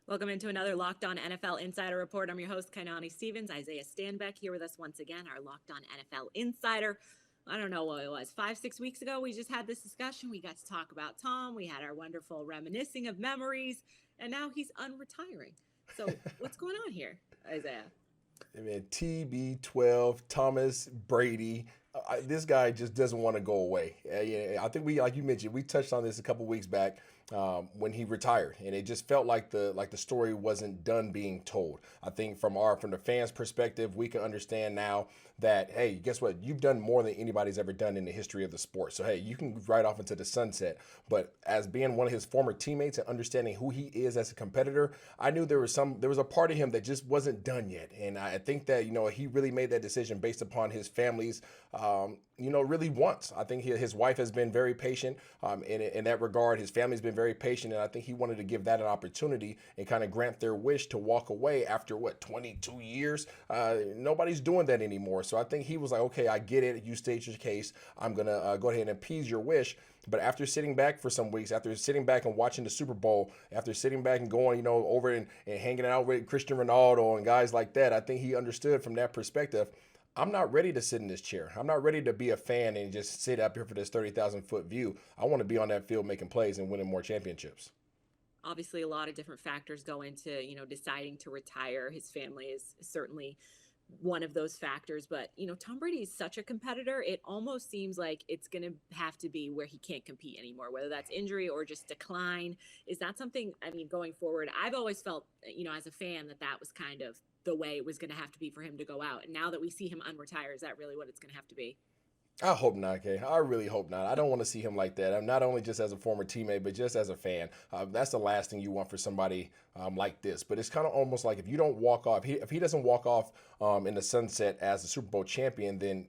Welcome into another Locked On NFL Insider Report. I'm your host, Kainani Stevens. Isaiah Stanback here with us once again, our Locked On NFL Insider. I don't know what it was, 5-6 weeks ago, we just had this discussion. We got to talk about Tom. We had our wonderful reminiscing of memories, and now he's unretiring. So what's going on here, Isaiah? I mean, TB12, Thomas, Brady. This guy just doesn't want to go away. I think like you mentioned, we touched on this a couple weeks back when he retired, and it just felt like the story wasn't done being told. I think from the fans' perspective, we can understand now that, hey, guess what? You've done more than anybody's ever done in the history of the sport. So, hey, you can ride off into the sunset. But as being one of his former teammates and understanding who he is as a competitor, I knew there was a part of him that just wasn't done yet. And I think that, he really made that decision based upon his family's, really wants. I think his wife has been very patient in that regard. His family's been very patient. And I think he wanted to give that an opportunity and kind of grant their wish to walk away after, 22 years? Nobody's doing that anymore. So I think he was like, okay, I get it. You state your case. I'm going to go ahead and appease your wish. But after sitting back for some weeks, after sitting back and watching the Super Bowl, after sitting back and going, over and hanging out with Cristiano Ronaldo and guys like that, I think he understood from that perspective, I'm not ready to sit in this chair. I'm not ready to be a fan and just sit up here for this 30,000-foot view. I want to be on that field making plays and winning more championships. Obviously, a lot of different factors go into, deciding to retire. His family is certainly one of those factors, but Tom Brady is such a competitor. It almost seems like it's going to have to be where he can't compete anymore, whether that's injury or just decline. Is that something, going forward, I've always felt, as a fan, that was kind of the way it was going to have to be for him to go out. And now that we see him unretire, is that really what it's going to have to be? I hope not, Kay. I really hope not. I don't want to see him like that. I'm not only just as a former teammate, but just as a fan. That's the last thing you want for somebody like this. But it's kind of almost like if you don't walk off, if he doesn't walk off in the sunset as the Super Bowl champion, then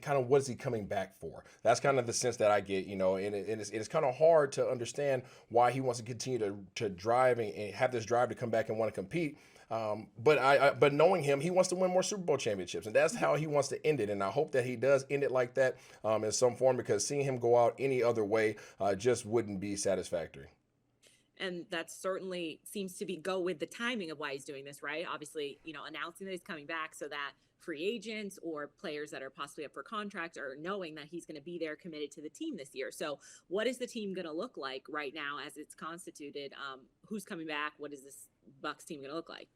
kind of what is he coming back for? That's kind of the sense that I get, and it's kind of hard to understand why he wants to continue to drive and have this drive to come back and want to compete. But knowing him, he wants to win more Super Bowl championships, and that's how he wants to end it. And I hope that he does end it like that in some form, because seeing him go out any other way just wouldn't be satisfactory. And that certainly seems to go with the timing of why he's doing this, right? Obviously, announcing that he's coming back so that free agents or players that are possibly up for contract are knowing that he's going to be there committed to the team this year. So what is the team going to look like right now as it's constituted? Who's coming back? What is this Bucs team going to look like?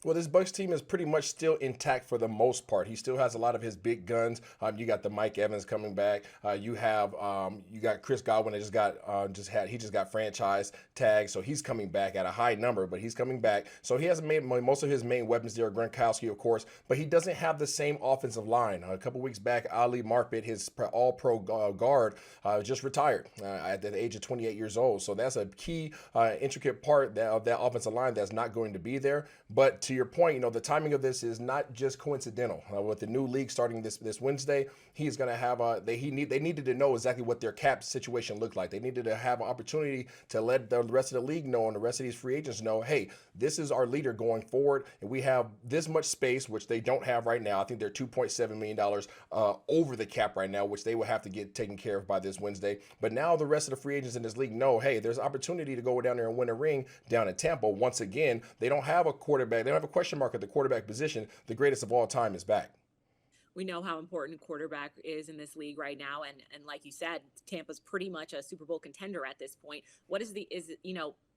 Well, this Bucs team is pretty much still intact for the most part. He still has a lot of his big guns. You got the Mike Evans coming back. You got Chris Godwin that just got franchise tagged, so he's coming back at a high number, but he's coming back. So he hasn't made most of his main weapons there. Gronkowski, of course, but he doesn't have the same offensive line. A couple weeks back, Ali Marpet, his All-Pro guard, just retired at the age of 28 years old. So that's a key, intricate part of that offensive line that's not going to be there. But to your point, the timing of this is not just coincidental. With the new league starting this Wednesday, he's going to have they needed to know exactly what their cap situation looked like. They needed to have an opportunity to let the rest of the league know and the rest of these free agents know, hey, this is our leader going forward, and we have this much space, which they don't have right now. I think they're $2.7 million over the cap right now, which they will have to get taken care of by this Wednesday. But now the rest of the free agents in this league know, hey, there's opportunity to go down there and win a ring down in Tampa. Once again, they don't have a quarterback. They don't have a question mark at the quarterback position. The greatest of all time is back. We know how important quarterback is in this league right now, and like you said, Tampa's pretty much a Super Bowl contender at this point. What is the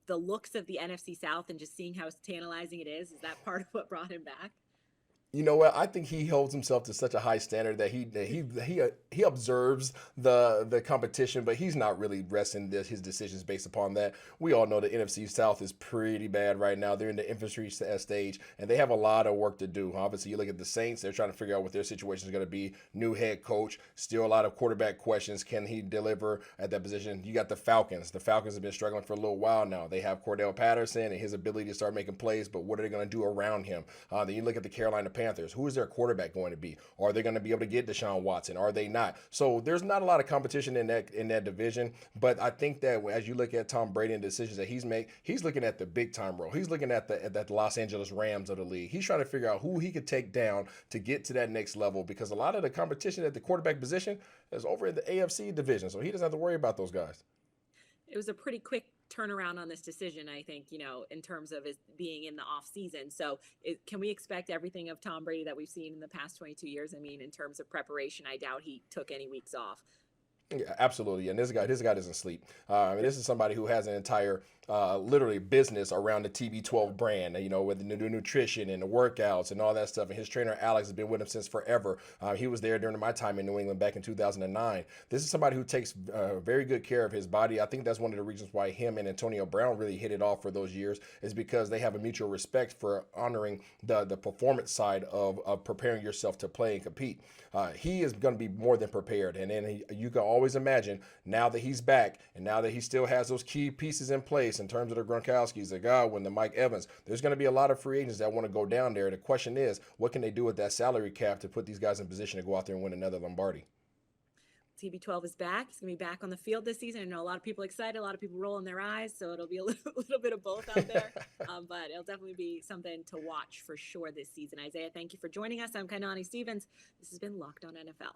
looks of the NFC South and just seeing how tantalizing it is that part of what brought him back? You know what? I think he holds himself to such a high standard that he observes the competition, but he's not really resting his decisions based upon that. We all know the NFC South is pretty bad right now. They're in the infancy stage, and they have a lot of work to do. Obviously, you look at the Saints; they're trying to figure out what their situation is going to be. New head coach, still a lot of quarterback questions. Can he deliver at that position? You got the Falcons. The Falcons have been struggling for a little while now. They have Cordell Patterson and his ability to start making plays, but what are they going to do around him? Then you look at the Carolina Panthers. Who is their quarterback going to be? Are they going to be able to get Deshaun Watson? Are they not? So there's not a lot of competition in that division. But I think that as you look at Tom Brady and the decisions that he's made, he's looking at the big time role. He's looking at the Los Angeles Rams of the league. He's trying to figure out who he could take down to get to that next level, because a lot of the competition at the quarterback position is over in the AFC division. So he doesn't have to worry about those guys. It was a pretty quick turnaround on this decision, I think, in terms of it being in the off season. So can we expect everything of Tom Brady that we've seen in the past 22 years? I mean, in terms of preparation, I doubt he took any weeks off. Yeah, absolutely. And this guy doesn't sleep. I mean, this is somebody who has an entire, literally business around the TB12 brand, with the nutrition and the workouts and all that stuff. And his trainer, Alex, has been with him since forever. He was there during my time in New England back in 2009. This is somebody who takes very good care of his body. I think that's one of the reasons why him and Antonio Brown really hit it off for those years, is because they have a mutual respect for honoring the performance side of preparing yourself to play and compete. He is going to be more than prepared. And then you can always imagine, now that he's back and now that he still has those key pieces in place in terms of the Gronkowskis, the Godwin, the Mike Evans, there's going to be a lot of free agents that want to go down there. The question is, what can they do with that salary cap to put these guys in position to go out there and win another Lombardi? TB12 is back. He's going to be back on the field this season. I know a lot of people excited, a lot of people rolling their eyes, so it'll be a little bit of both out there. But it'll definitely be something to watch for sure this season. Isaiah, thank you for joining us. I'm Kainani Stevens. This has been Locked On NFL.